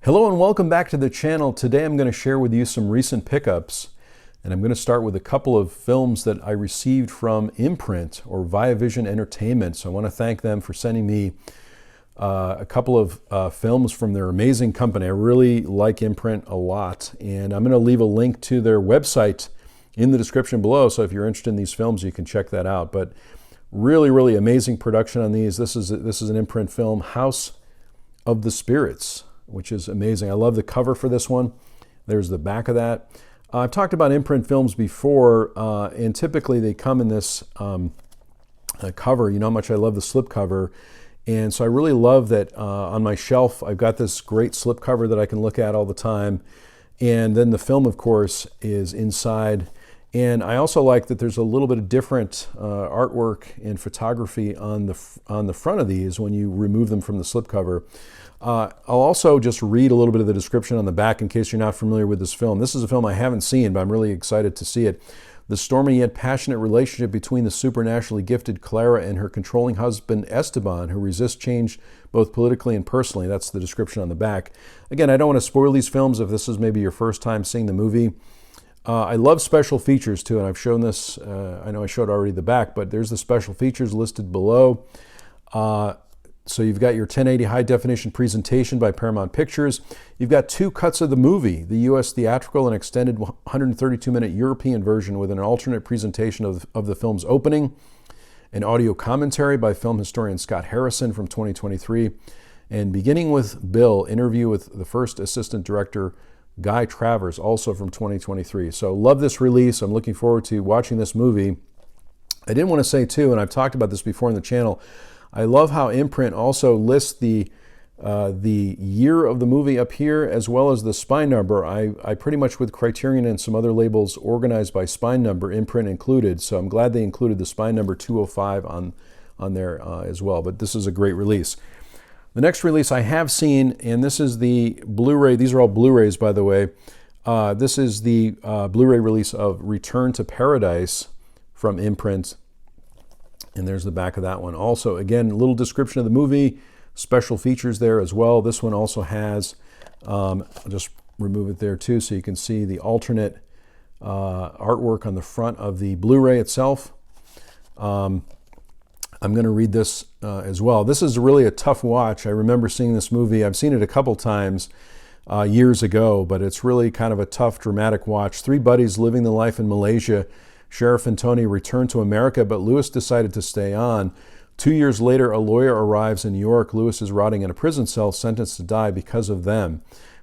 Hello and welcome back to the channel. Today I'm going to share with you some recent pickups, and I'm going to start with a couple of films that I received from Imprint or Viavision Entertainment. So I want to thank them for sending me a couple of films from their amazing company. I really like Imprint a lot, and I'm going to leave a link to their website in the description below. So if you're interested in these films, you can check that out. But really amazing production on these. This is an Imprint film, House of the Spirits, which is amazing. I love the cover for this one. There's the back of that. I've talked about Imprint films before, and typically they come in this cover. You know how much I love the slipcover. And so I really love that on my shelf, I've got this great slipcover that I can look at all the time. And then the film, of course, is inside. And I also like that there's a little bit of different artwork and photography on the front of these when you remove them from the slipcover. I'll also just read a little bit of the description on the back in case you're not familiar with this film. This is a film I haven't seen, but I'm really excited to see it. The stormy yet passionate relationship between the supernaturally gifted Clara and her controlling husband Esteban, who resists change both politically and personally. That's the description on the back. Again, I don't want to spoil these films if this is maybe your first time seeing the movie. I love special features too, and I've shown this, I know I showed already the back, but there's the special features listed below. So you've got your 1080 high definition presentation by Paramount Pictures. You've got two cuts of the movie, the US theatrical and extended 132-minute European version with an alternate presentation of the film's opening, an audio commentary by film historian Scott Harrison from 2023, and beginning with Bill, interview with the first assistant director Guy Travers, also from 2023. So love this release. I'm looking forward to watching this movie. I did want to say too, and I've talked about this before in the channel, I love how Imprint also lists the year of the movie up here as well as the spine number. I pretty much, with Criterion and some other labels, organized by spine number, Imprint included. So I'm glad they included the spine number 205 on there as well. But this is a great release. The next release I have seen, and this is the Blu-ray. These are all Blu-rays, by the way. This is the Blu-ray release of Return to Paradise from Imprint. And there's the back of that one. Also, again, a little description of the movie, special features there as well. This one also has, I'll just remove it there too so you can see the alternate artwork on the front of the Blu-ray itself. I'm going to read this as well. This is really a tough watch. I remember seeing this movie. I've seen it a couple times years ago, but it's really kind of a tough, dramatic watch. Three buddies living the life in Malaysia. Sheriff and Tony returned to America, but Lewis decided to stay on. 2 years later, a lawyer arrives in New York. Lewis is rotting in a prison cell, sentenced to die because of them.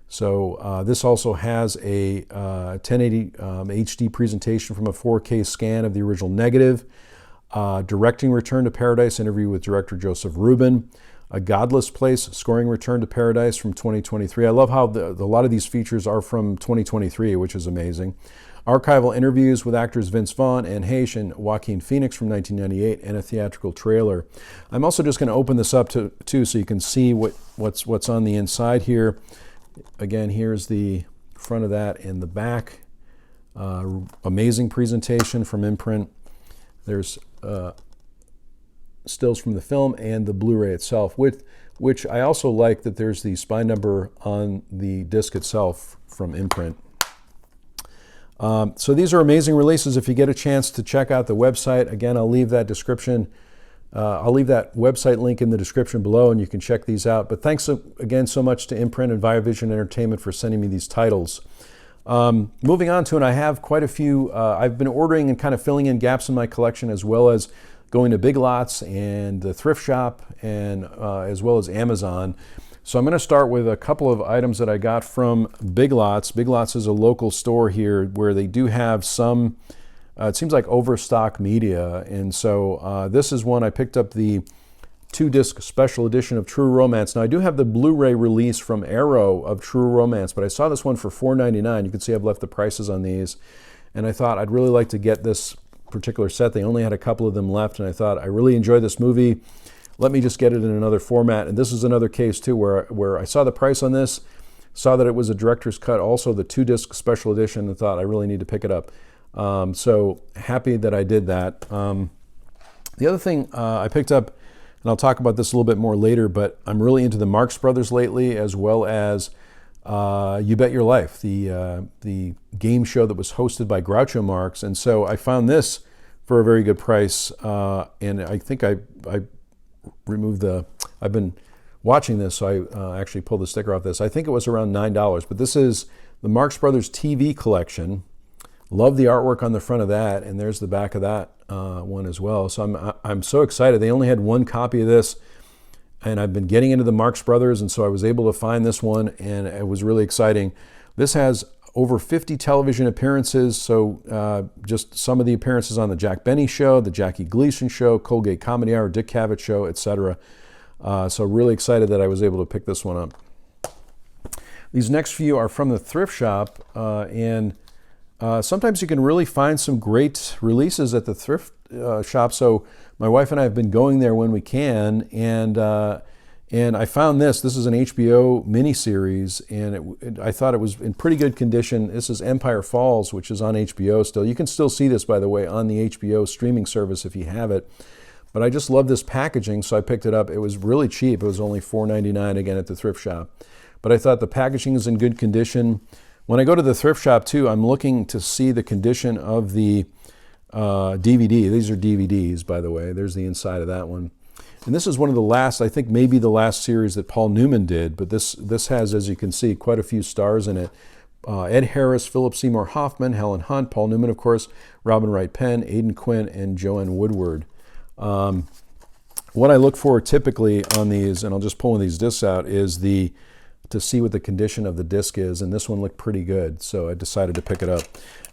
So this also has a 1080 HD presentation from a 4K scan of the original negative. Directing Return to Paradise, interview with director Joseph Rubin. A Godless Place, scoring Return to Paradise from 2023. I love how a lot of these features are from 2023, which is amazing. Archival interviews with actors Vince Vaughn, Anne Heche, and Joaquin Phoenix from 1998, and a theatrical trailer. I'm also just going to open this up too so you can see what's on the inside here. Again, here's the front of that and the back. Amazing presentation from Imprint. There's stills from the film and the Blu-ray itself, which I also like that there's the spine number on the disc itself from Imprint. So these are amazing releases. If you get a chance to check out the website, again, I'll leave that website link in the description below, and you can check these out. But thanks again so much to Imprint and Viavision Entertainment for sending me these titles. Moving on to, and I have quite a few, I've been ordering and kind of filling in gaps in my collection, as well as going to Big Lots and the thrift shop, and as well as Amazon. So I'm going to start with a couple of items that I got from Big Lots. Big Lots is a local store here where they do have some, it seems like overstock media. And so this is one I picked up, the 2-disc special edition of True Romance. Now I do have the Blu-ray release from Arrow of True Romance, but I saw this one for $4.99. You can see I've left the prices on these. And I thought I'd really like to get this particular set. They only had a couple of them left, and I thought I really enjoyed this movie. Let me just get it in another format. And this is another case too where I saw the price on this, saw that it was a director's cut, also the 2-disc special edition, and thought I really need to pick it up. So happy that I did that. The other thing I picked up, and I'll talk about this a little bit more later, but I'm really into the Marx Brothers lately, as well as You Bet Your Life, the game show that was hosted by Groucho Marx. And so I found this for a very good price, and I think I removed I've been watching this, so I actually pulled the sticker off this. I think it was around $9, but this is the Marx Brothers TV collection. Love the artwork on the front of that, and there's the back of that one as well. So I'm so excited. They only had one copy of this, and I've been getting into the Marx Brothers, and so I was able to find this one, and it was really exciting. This has over 50 television appearances, so just some of the appearances on the Jack Benny Show, the Jackie Gleason Show, Colgate Comedy Hour, Dick Cavett Show, etc. So really excited that I was able to pick this one up. These next few are from the thrift shop, and sometimes you can really find some great releases at the thrift shop. So my wife and I have been going there when we can, and I found this. This is an HBO miniseries, and I thought it was in pretty good condition. This is Empire Falls, which is on HBO still. You can still see this, by the way, on the HBO streaming service if you have it. But I just love this packaging, so I picked it up. It was really cheap. It was only $4.99 again at the thrift shop. But I thought the packaging is in good condition. When I go to the thrift shop too, I'm looking to see the condition of the DVD. These are DVDs, by the way. There's the inside of that one. And this is one of the last, I think maybe the last series that Paul Newman did, but this has, as you can see, quite a few stars in it. Ed Harris, Philip Seymour Hoffman, Helen Hunt, Paul Newman, of course, Robin Wright Penn, Aidan Quinn, and Joanne Woodward. What I look for typically on these, and I'll just pull one of these discs out, is to see what the condition of the disc is, and this one looked pretty good, so I decided to pick it up.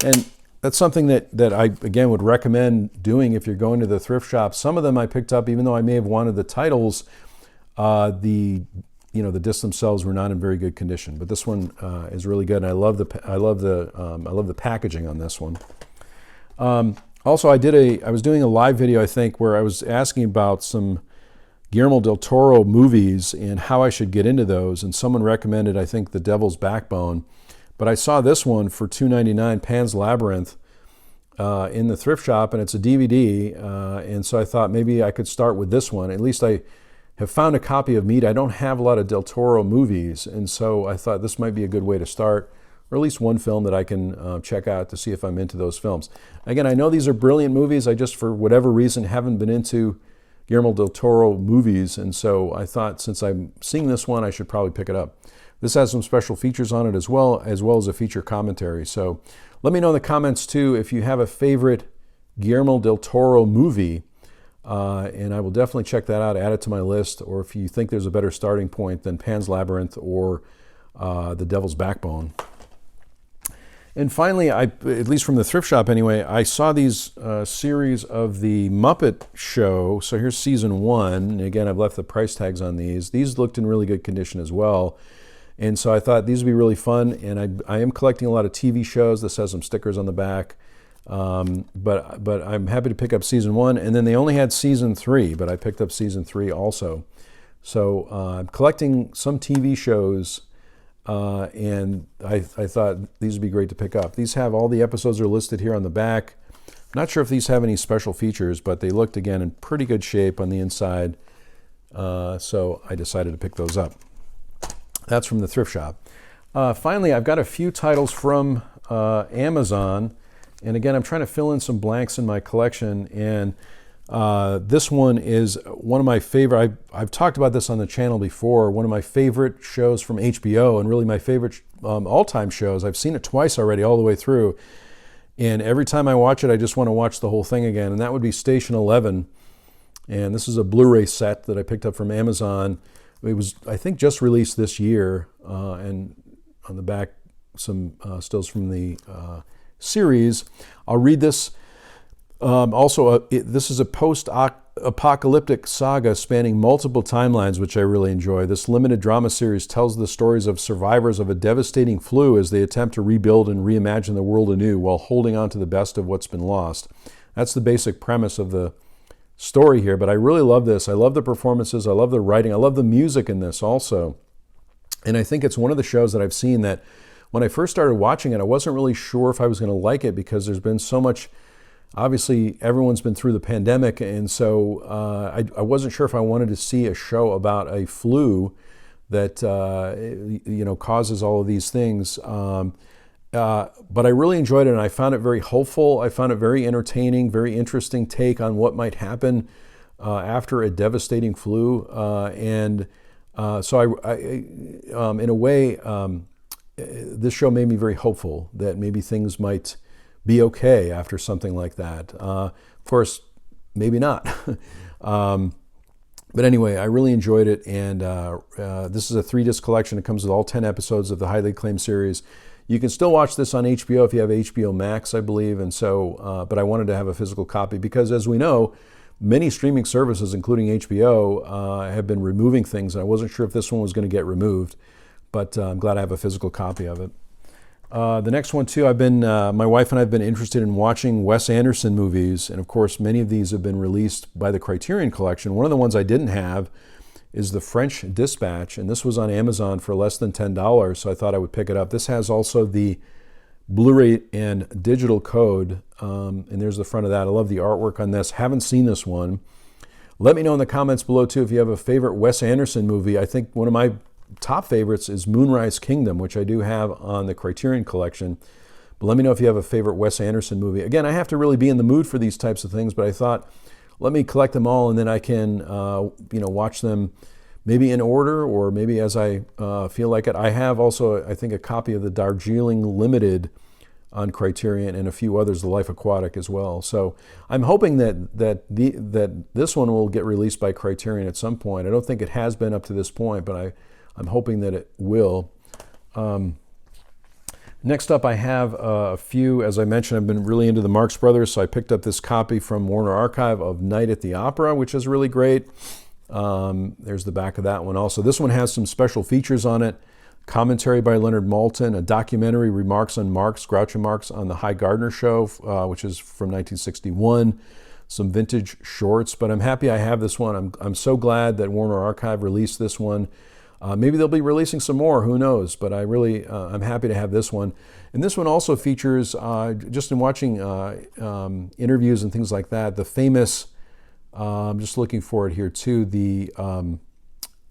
And that's something that I, again, would recommend doing if you're going to the thrift shop. Some of them I picked up, even though I may have wanted the titles, the discs themselves were not in very good condition. But this one is really good, and I love the packaging on this one. Also, I was doing a live video, I think, where I was asking about some Guillermo del Toro movies and how I should get into those, and someone recommended, I think, The Devil's Backbone. But I saw this one for $2.99, Pan's Labyrinth, in the thrift shop, and it's a DVD, and so I thought maybe I could start with this one. At least I have found a copy of Meat. I don't have a lot of del Toro movies, and so I thought this might be a good way to start, or at least one film that I can check out to see if I'm into those films. Again, I know these are brilliant movies. I just, for whatever reason, haven't been into Guillermo del Toro movies, and so I thought since I'm seeing this one, I should probably pick it up. This has some special features on it as well as a feature commentary. So let me know in the comments too if you have a favorite Guillermo del Toro movie, and I will definitely check that out, add it to my list, or if you think there's a better starting point than Pan's Labyrinth or The Devil's Backbone. And finally, at least from the thrift shop anyway, I saw these series of the Muppet Show. So here's season 1. And again, I've left the price tags on these. These looked in really good condition as well. And so I thought these would be really fun. And I am collecting a lot of TV shows. This has some stickers on the back. But I'm happy to pick up season 1. And then they only had season 3, but I picked up season 3 also. So I'm collecting some TV shows. And I thought these would be great to pick up. These have all the episodes are listed here on the back. I'm not sure if these have any special features, but they looked, again, in pretty good shape on the inside. So I decided to pick those up. That's from the thrift shop. Finally, I've got a few titles from Amazon. And again, I'm trying to fill in some blanks in my collection. And this one is one of my favorite. I've talked about this on the channel before. One of my favorite shows from HBO, and really my favorite all-time shows. I've seen it twice already, all the way through. And every time I watch it, I just want to watch the whole thing again. And that would be Station 11. And this is a Blu-ray set that I picked up from Amazon. It was, I think, just released this year. And on the back, some stills from the series. I'll read this. This is a post-apocalyptic saga spanning multiple timelines, which I really enjoy. This limited drama series tells the stories of survivors of a devastating flu as they attempt to rebuild and reimagine the world anew while holding on to the best of what's been lost. That's the basic premise of the story here, but I really love this. I love the performances. I love the writing. I love the music in this also. And I think it's one of the shows that I've seen that when I first started watching it, I wasn't really sure if I was going to like it because there's been so much. Obviously, everyone's been through the pandemic, and so I wasn't sure if I wanted to see a show about a flu that causes all of these things. But I really enjoyed it, and I found it very hopeful. I found it very entertaining, very interesting take on what might happen after a devastating flu. So in a way, this show made me very hopeful that maybe things might be okay after something like that. Of course, maybe not. But anyway, I really enjoyed it, and this is a 3-disc collection. It comes with all 10 episodes of the highly acclaimed series. You can still watch this on HBO if you have HBO Max, I believe, and so. But I wanted to have a physical copy because, as we know, many streaming services, including HBO, have been removing things, and I wasn't sure if this one was going to get removed, but I'm glad I have a physical copy of it. The next one too, my wife and I have been interested in watching Wes Anderson movies, and of course many of these have been released by the Criterion Collection. One of the ones I didn't have is The French Dispatch, and this was on Amazon for less than $10, so I thought I would pick it up. This has also the Blu-ray and digital code, and there's the front of that. I love the artwork on this. Haven't seen this one. Let me know in the comments below too if you have a favorite Wes Anderson movie. I think one of my top favorites is Moonrise Kingdom, which I do have on the Criterion Collection. But let me know if you have a favorite Wes Anderson movie. Again, I have to really be in the mood for these types of things, but I thought, let me collect them all, and then I can watch them maybe in order or maybe as I feel like it. I have also, I think, a copy of the Darjeeling Limited on Criterion and a few others, The Life Aquatic as well. So I'm hoping that this one will get released by Criterion at some point. I don't think it has been up to this point, but I'm hoping that it will. Next up, I have a few. As I mentioned, I've been really into the Marx Brothers, so I picked up this copy from Warner Archive of Night at the Opera, which is really great. There's the back of that one also. This one has some special features on it. Commentary by Leonard Maltin, a documentary, Remarks on Marx, Groucho Marx on the High Gardner Show, which is from 1961. Some vintage shorts, but I'm happy I have this one. I'm so glad that Warner Archive released this one. Maybe they'll be releasing some more, who knows, but I'm happy to have this one. And this one also features, just in watching interviews and things like that, the famous, I'm just looking for it here too,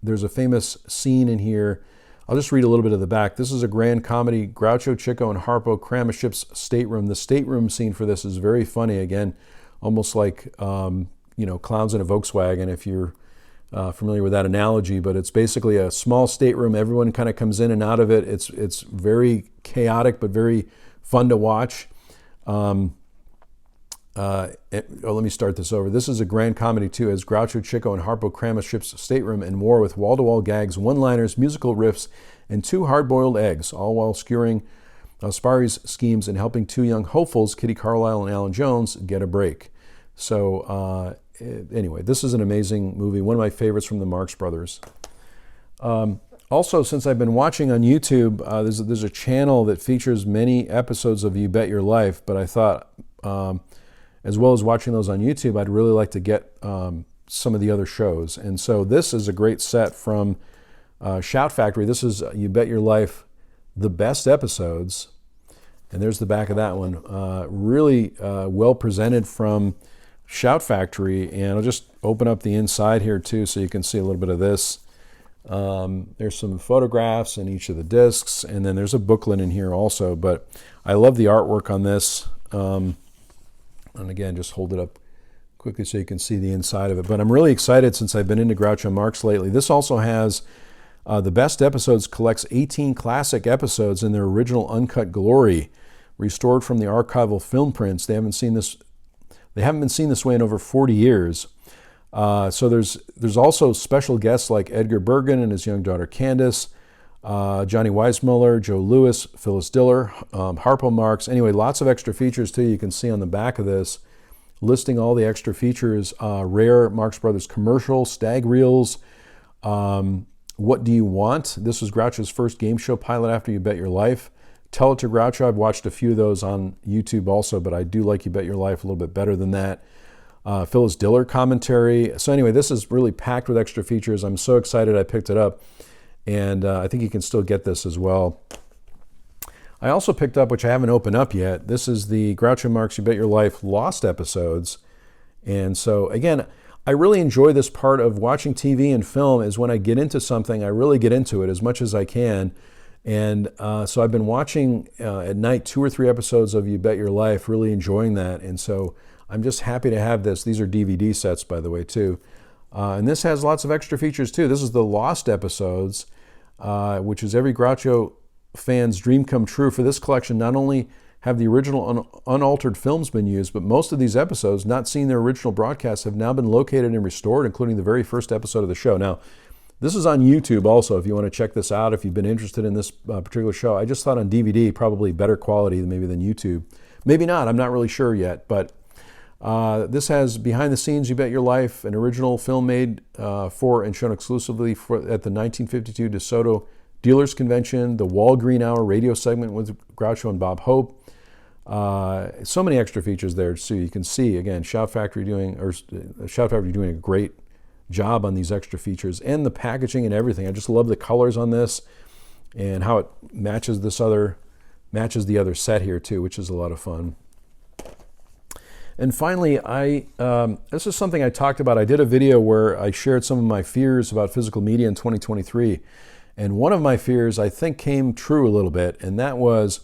there's a famous scene in here. I'll just read a little bit of the back. This is a grand comedy, Groucho, Chico, and Harpo cram a ship's stateroom. The stateroom scene for this is very funny, again, almost like, clowns in a Volkswagen, if you're familiar with that analogy, but it's basically a small stateroom. Everyone kind of comes in and out of it. It's very chaotic, but very fun to watch. Let me start this over. This is a grand comedy too, as Groucho, Chico, and Harpo cram a ship's stateroom and war with wall-to-wall gags, one-liners, musical riffs, and 2 hard-boiled eggs, all while skewering Sparry's schemes and helping 2 young hopefuls, Kitty Carlisle and Alan Jones, get a break. So anyway, this is an amazing movie, one of my favorites from the Marx Brothers. Also, since I've been watching on YouTube, there's a channel that features many episodes of You Bet Your Life, but I thought, as well as watching those on YouTube, I'd really like to get some of the other shows. And so this is a great set from Shout Factory. This is You Bet Your Life, the best episodes. And there's the back of that one. Really well presented from Shout Factory. And I'll just open up the inside here too so you can see a little bit of this. There's some photographs in each of the discs, and then there's a booklet in here also. But I love the artwork on this. And again, just hold it up quickly so you can see the inside of it. But I'm really excited since I've been into Groucho Marx lately. This also has the best episodes, collects 18 classic episodes in their original uncut glory, restored from the archival film prints. They haven't been seen this way in over 40 years. So there's also special guests like Edgar Bergen and his young daughter Candace, Johnny Weissmuller, Joe Lewis, Phyllis Diller, Harpo Marx. Anyway, lots of extra features too. You can see on the back of this, listing all the extra features, rare Marx Brothers commercial, stag reels, What Do You Want? This was Groucho's first game show pilot after You Bet Your Life. Tell It to Groucho. I've watched a few of those on YouTube also, but I do like You Bet Your Life a little bit better than that. Phyllis Diller commentary. So anyway, this is really packed with extra features. I'm so excited I picked it up. And I think you can still get this as well. I also picked up, which I haven't opened up yet, this is the Groucho Marx You Bet Your Life Lost episodes. And so, again, I really enjoy this part of watching TV and film, is when I get into something, I really get into it as much as I can. And so I've been watching at night 2 or 3 episodes of You Bet Your Life, really enjoying that. And so I'm just happy to have this. These are DVD sets, by the way, too. And this has lots of extra features, too. This is the Lost episodes, which is every Groucho fan's dream come true. For this collection, not only have the original unaltered films been used, but most of these episodes, not seeing their original broadcasts, have now been located and restored, including the very first episode of the show. Now, this is on YouTube also, if you want to check this out, if you've been interested in this particular show. I just thought on DVD, probably better quality maybe than YouTube. Maybe not, I'm not really sure yet, but this has Behind the Scenes, You Bet Your Life, an original film made for and shown exclusively at the 1952 DeSoto Dealers Convention, the Walgreen Hour radio segment with Groucho and Bob Hope. So many extra features there, so you can see, again, Shout Factory doing a great job on these extra features, and the packaging and everything. I just love the colors on this and how it matches the other set here too, which is a lot of fun. And finally, this is something I talked about. I did a video where I shared some of my fears about physical media in 2023. And one of my fears, I think, came true a little bit. And that was,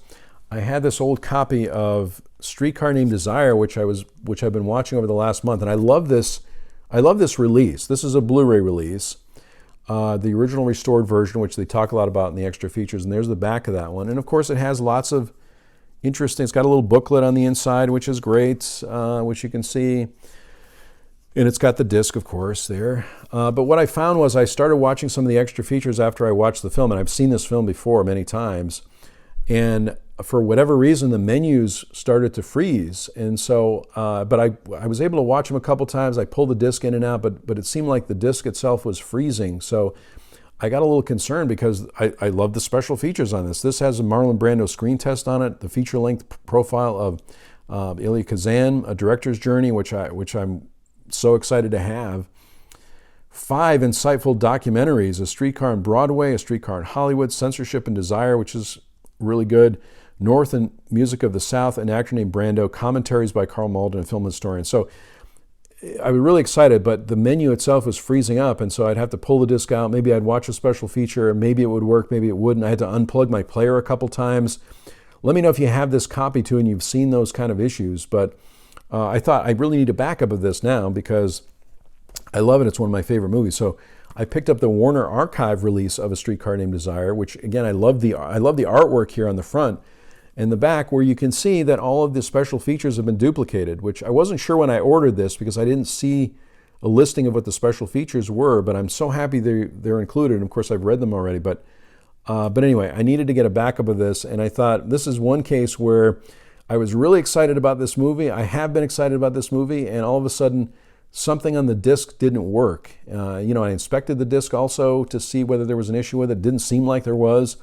I had this old copy of Streetcar Named Desire, which I've been watching over the last month. And I love this release. This is a Blu-ray release. The original restored version, which they talk a lot about in the extra features. And there's the back of that one. And of course, it has lots of interesting, it's got a little booklet on the inside, which is great, which you can see. And it's got the disc, of course, there. But what I found was I started watching some of the extra features after I watched the film, and I've seen this film before many times. And for whatever reason, the menus started to freeze. And so, but I was able to watch them a couple times. I pulled the disc in and out, but it seemed like the disc itself was freezing. So I got a little concerned because I love the special features on this. This has a Marlon Brando screen test on it, the feature-length profile of Elia Kazan, A Director's Journey, which I'm so excited to have. 5 insightful documentaries, A Streetcar on Broadway, A Streetcar in Hollywood, Censorship and Desire, which is really good, North and Music of the South, An Actor Named Brando, commentaries by Carl Malden, a film historian. So I was really excited, but the menu itself was freezing up, and so I'd have to pull the disc out. Maybe I'd watch a special feature, maybe it would work, maybe it wouldn't. I had to unplug my player a couple times. Let me know if you have this copy too and you've seen those kind of issues, but I thought I really need a backup of this now because I love it. It's one of my favorite movies. So I picked up the Warner Archive release of A Streetcar Named Desire, which again, I love the artwork here on the front and the back, where you can see that all of the special features have been duplicated, which I wasn't sure when I ordered this because I didn't see a listing of what the special features were, but I'm so happy they're included. And of course, I've read them already, but anyway, I needed to get a backup of this, and I thought this is one case where I was really excited about this movie. I have been excited about this movie, and all of a sudden, something on the disc didn't work. I inspected the disc also to see whether there was an issue with it. It didn't seem like there was,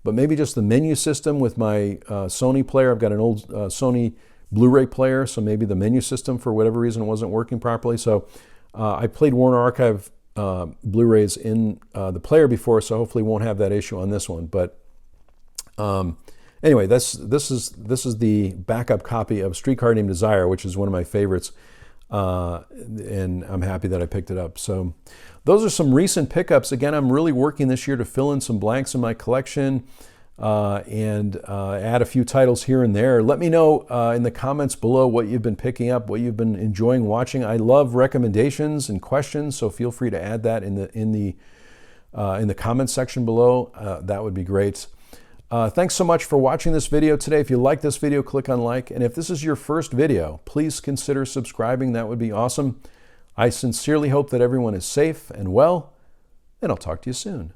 but maybe just the menu system with my Sony player. I've got an old Sony Blu-ray player, so maybe the menu system, for whatever reason, wasn't working properly. So I played Warner Archive Blu-rays in the player before, so hopefully won't have that issue on this one. But anyway, this is the backup copy of Streetcar Named Desire, which is one of my favorites, and I'm happy that I picked it up. So those are some recent pickups. Again, I'm really working this year to fill in some blanks in my collection and add a few titles here and there. Let me know in the comments below what you've been picking up, what you've been enjoying watching. I love recommendations and questions, so feel free to add that in the comments section below. That would be great. Thanks so much for watching this video today. If you like this video, click on like. And if this is your first video, please consider subscribing. That would be awesome. I sincerely hope that everyone is safe and well, and I'll talk to you soon.